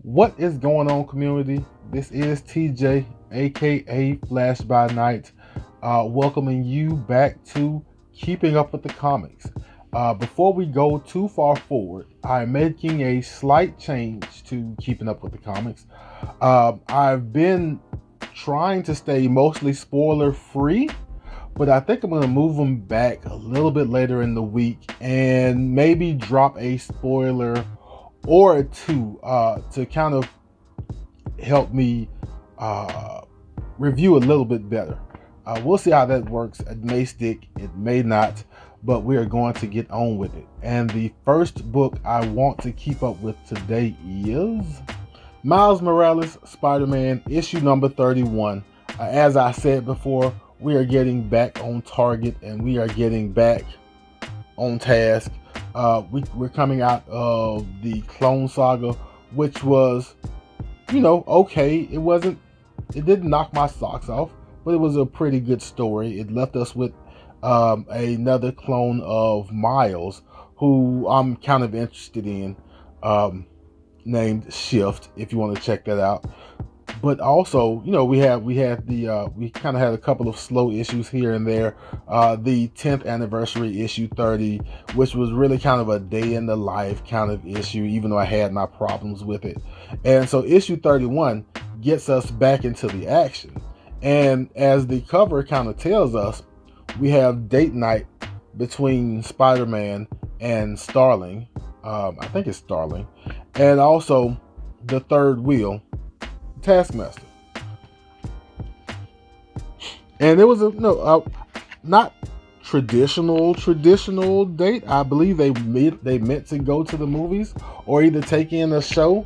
What is going on, community? This is TJ, aka Flash by Night, welcoming you back to Keeping Up with the Comics. Before we go too far forward, I'm making a slight change to Keeping Up with the Comics. I've been trying to stay mostly spoiler free, but I think I'm going to move them back a little bit later in the week and maybe drop a spoiler or two to kind of help me review a little bit better. We'll see how that works. It may stick, it may not, but we are going to get on with it. And the first book I want to keep up with today is Miles Morales Spider-Man issue number 31. As I said before, we are getting back on target and we are getting back on task. We're coming out of the Clone Saga, which was, okay. It didn't knock my socks off, but it was a pretty good story. It left us with another clone of Miles, who I'm kind of interested in, named Shift, if you want to check that out. But also, we kind of had a couple of slow issues here and there. The 10th anniversary issue 30, which was really kind of a day in the life kind of issue, even though I had my problems with it. And so issue 31 gets us back into the action. And as the cover kind of tells us, we have date night between Spider-Man and Starling. I think it's Starling. And also the third wheel, Taskmaster. And it was not traditional date. I believe they meant to go to the movies or either take in a show,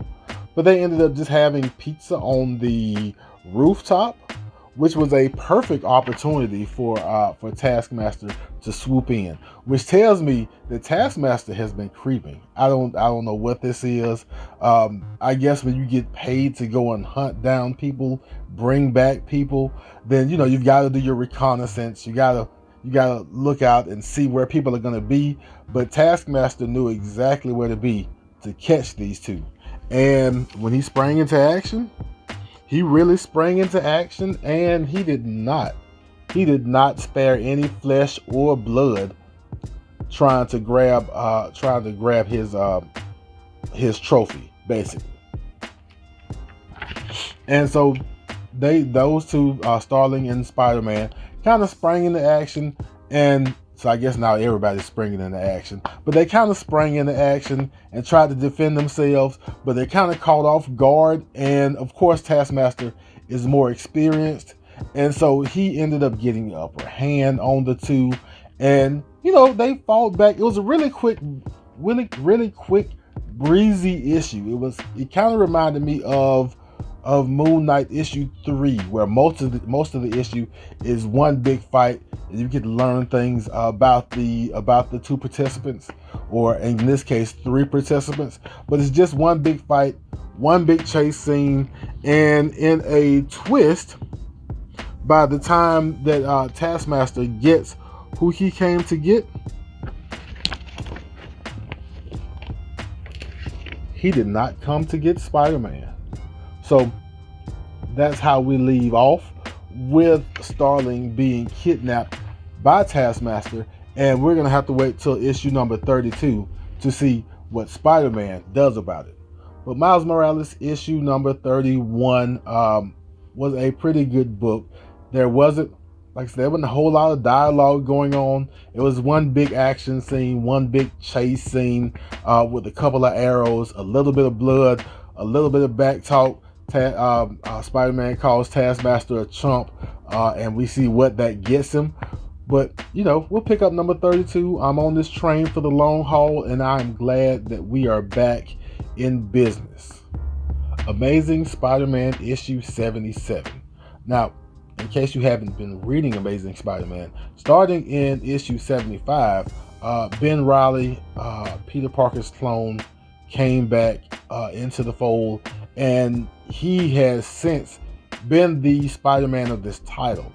but they ended up just having pizza on the rooftop, which was a perfect opportunity for Taskmaster to swoop in, which tells me that Taskmaster has been creeping. I don't know what this is. I guess when you get paid to go and hunt down people, bring back people, then you've got to do your reconnaissance. You gotta look out and see where people are gonna be. But Taskmaster knew exactly where to be to catch these two. And when he sprang into action, he really sprang into action, and he did not spare any flesh or blood trying to grab his trophy, basically. And so those two, Starling and Spider-Man, kind of sprang into action, and so I guess now everybody's springing into action. But they kind of sprang into action and tried to defend themselves, but they're kind of caught off guard. And of course, Taskmaster is more experienced, and so he ended up getting the upper hand on the two. And they fought back. It was a really quick, breezy issue. It kind of reminded me of Moon Knight issue 3, where most of the issue is one big fight, and you get to learn things about the two participants, or in this case 3 participants. But it's just one big fight, one big chase scene, and in a twist, by the time that Taskmaster gets who he came to get, he did not come to get Spider-Man. So that's how we leave off, with Starling being kidnapped by Taskmaster, and we're going to have to wait till issue number 32 to see what Spider-Man does about it. But Miles Morales issue number 31 was a pretty good book. There wasn't a whole lot of dialogue going on. It was one big action scene, one big chase scene with a couple of arrows, a little bit of blood, a little bit of back talk. Spider-Man calls Taskmaster a chump, and we see what that gets him. But we'll pick up number 32. I'm on this train for the long haul, and I'm glad that we are back in business. Amazing Spider-Man issue 77. Now, in case you haven't been reading Amazing Spider-Man, starting in issue 75, Ben Reilly, Peter Parker's clone, came back into the fold, and he has since been the Spider-Man of this title.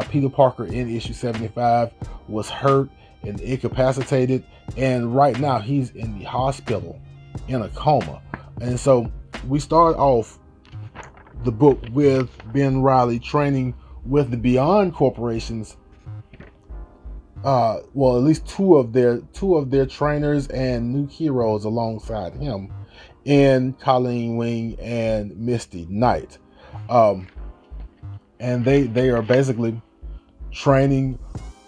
Peter Parker in issue 75 was hurt and incapacitated, and right now he's in the hospital in a coma. And so we start off the book with Ben Reilly training with the Beyond Corporation's well, at least two of their trainers and new heroes alongside him in Colleen Wing and Misty Knight. And they are basically training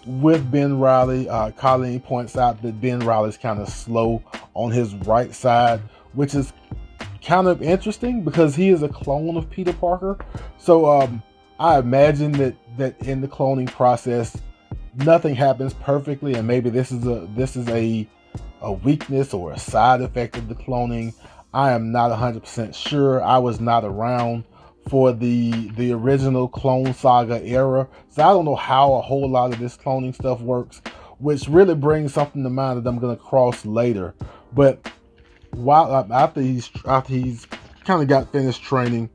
with Ben Reilly. Colleen points out that Ben Reilly's kind of slow on his right side, which is kind of interesting because he is a clone of Peter Parker. So I imagine that in the cloning process, nothing happens perfectly, and maybe this is a weakness or a side effect of the cloning. I am not 100% sure. I was not around for the original Clone Saga era, so I don't know how a whole lot of this cloning stuff works, which really brings something to mind that I'm going to cross later. But while after he's kind of got finished training,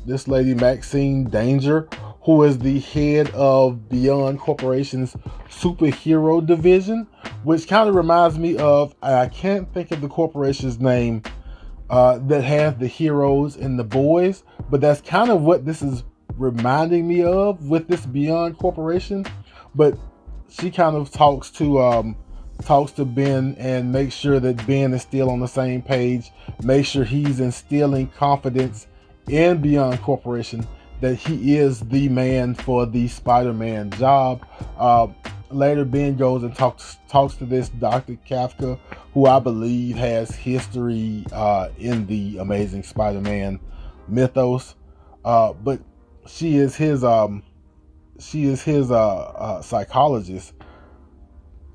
this lady Maxine Danger, who is the head of Beyond Corporation's superhero division, which kind of reminds me of, I can't think of the corporation's name that has the heroes and the boys, but that's kind of what this is reminding me of with this Beyond Corporation. But she kind of talks to Ben and makes sure that Ben is still on the same page, make sure he's instilling confidence in Beyond Corporation that he is the man for the Spider-Man job. Later, Ben goes and talks to this Dr. Kafka, who I believe has history in the Amazing Spider-Man mythos. But she is his psychologist,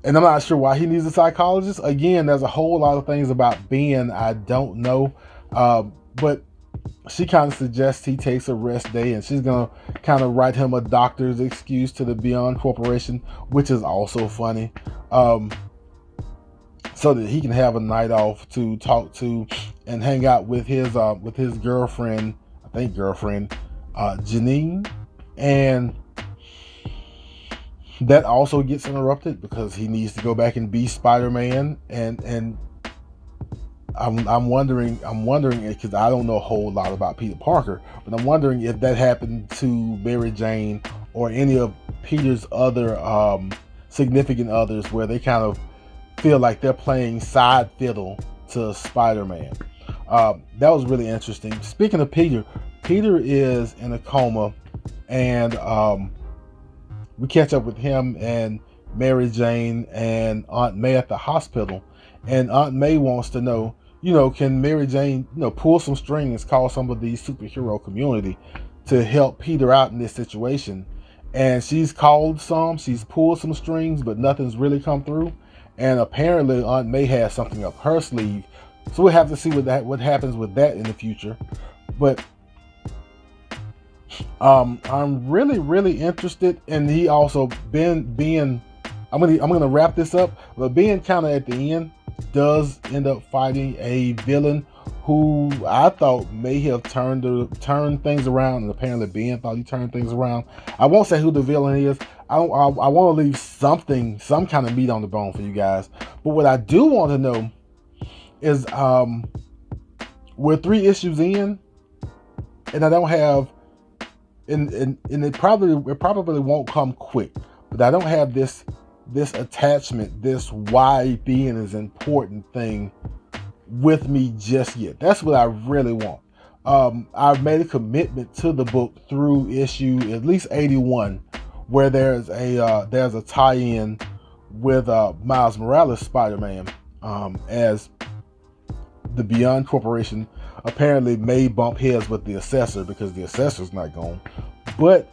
and I'm not sure why he needs a psychologist. Again, there's a whole lot of things about Ben I don't know, but she kind of suggests he takes a rest day, and she's going to kind of write him a doctor's excuse to the Beyond Corporation, which is also funny, so that he can have a night off to talk to and hang out with his girlfriend, Janine. And that also gets interrupted because he needs to go back and be Spider-Man, and I'm wondering because I don't know a whole lot about Peter Parker, but I'm wondering if that happened to Mary Jane or any of Peter's other significant others, where they kind of feel like they're playing side fiddle to Spider-Man. That was really interesting. Speaking of Peter is in a coma, and we catch up with him and Mary Jane and Aunt May at the hospital, and Aunt May wants to know, can Mary Jane, pull some strings, call some of the superhero community to help Peter out in this situation. And she's pulled some strings, but nothing's really come through. And apparently Aunt May has something up her sleeve. So we'll have to see what happens with that in the future. But I'm really, really interested. And he also being I'm gonna wrap this up, but being kind of at the end does end up fighting a villain who I thought may have turned things around, and apparently Ben thought he turned things around. I won't say who the villain is. I want to leave some kind of meat on the bone for you guys. But what I do want to know is we're 3 issues in, and I don't have, and it probably won't come quick, but I don't have this attachment, this why being is important thing with me just yet. That's what I really want. I've made a commitment to the book through issue at least 81, where there's a tie-in with Miles Morales Spider-Man, as the Beyond Corporation apparently may bump heads with the Assessor because the Assessor's not gone. But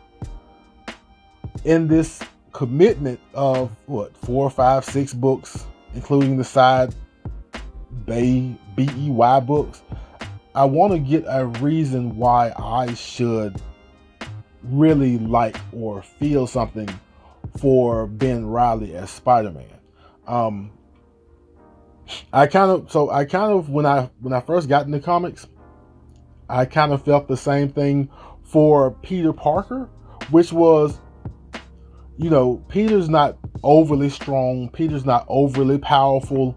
in this commitment of 4, 5, 6 books, including the side BEY books, I want to get a reason why I should really like or feel something for Ben Reilly as Spider-Man. I kind of when I first got into comics, I kind of felt the same thing for Peter Parker, which was, Peter's not overly strong, Peter's not overly powerful,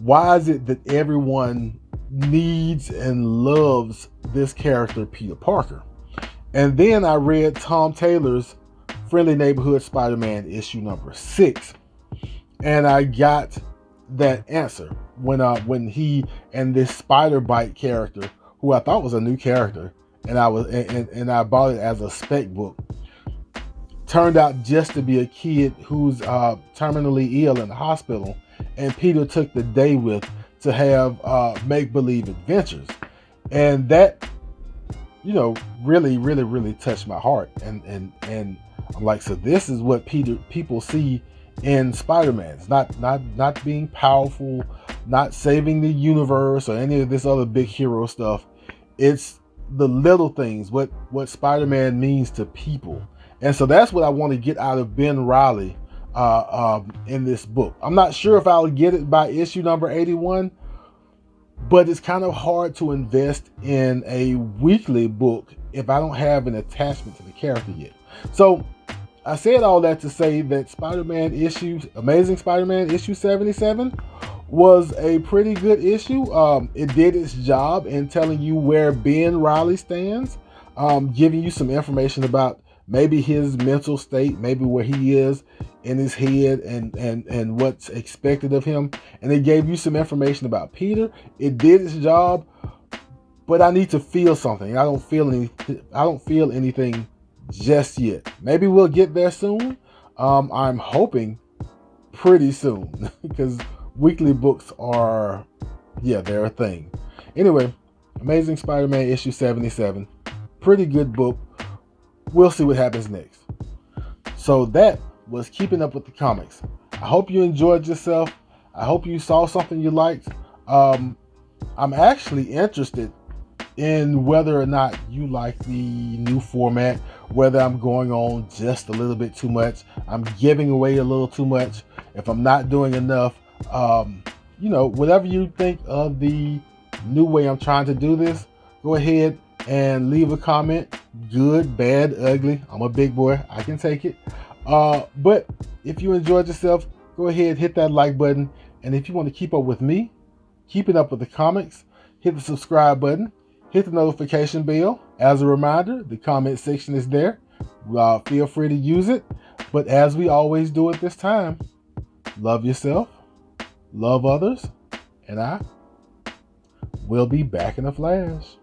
why is it that everyone needs and loves this character, Peter Parker? And then I read Tom Taylor's Friendly Neighborhood Spider-Man issue number 6, and I got that answer when he and this Spider Bite character, who I thought was a new character, and I bought it as a spec book, turned out just to be a kid who's terminally ill in the hospital, and Peter took the day with to have make-believe adventures. And that, really touched my heart. And I'm like, so this is what people see in Spider-Man. It's not being powerful, not saving the universe or any of this other big hero stuff. It's the little things, what Spider-Man means to people. And so that's what I want to get out of Ben Reilly in this book. I'm not sure if I'll get it by issue number 81, but it's kind of hard to invest in a weekly book if I don't have an attachment to the character yet. So I said all that to say that Amazing Spider-Man issue 77 was a pretty good issue. It did its job in telling you where Ben Reilly stands, giving you some information about maybe his mental state, maybe where he is in his head and what's expected of him. And it gave you some information about Peter. It did its job, but I need to feel something. I don't feel anything just yet. Maybe we'll get there soon. I'm hoping pretty soon because weekly books are, they're a thing. Anyway, Amazing Spider-Man issue 77. Pretty good book. We'll see what happens next. So that was Keeping Up with the Comics. I hope you enjoyed yourself. I hope you saw something you liked. I'm actually interested in whether or not you like the new format, whether I'm going on just a little bit too much, I'm giving away a little too much, if I'm not doing enough. Whatever you think of the new way I'm trying to do this, go ahead and leave a comment. Good, bad, ugly. I'm a big boy. I can take it. But if you enjoyed yourself, go ahead, hit that like button. And if you want to keep up with me, keeping up with the comics, hit the subscribe button, hit the notification bell. As a reminder, the comment section is there. Feel free to use it. But as we always do at this time, love yourself, love others, and I will be back in a flash.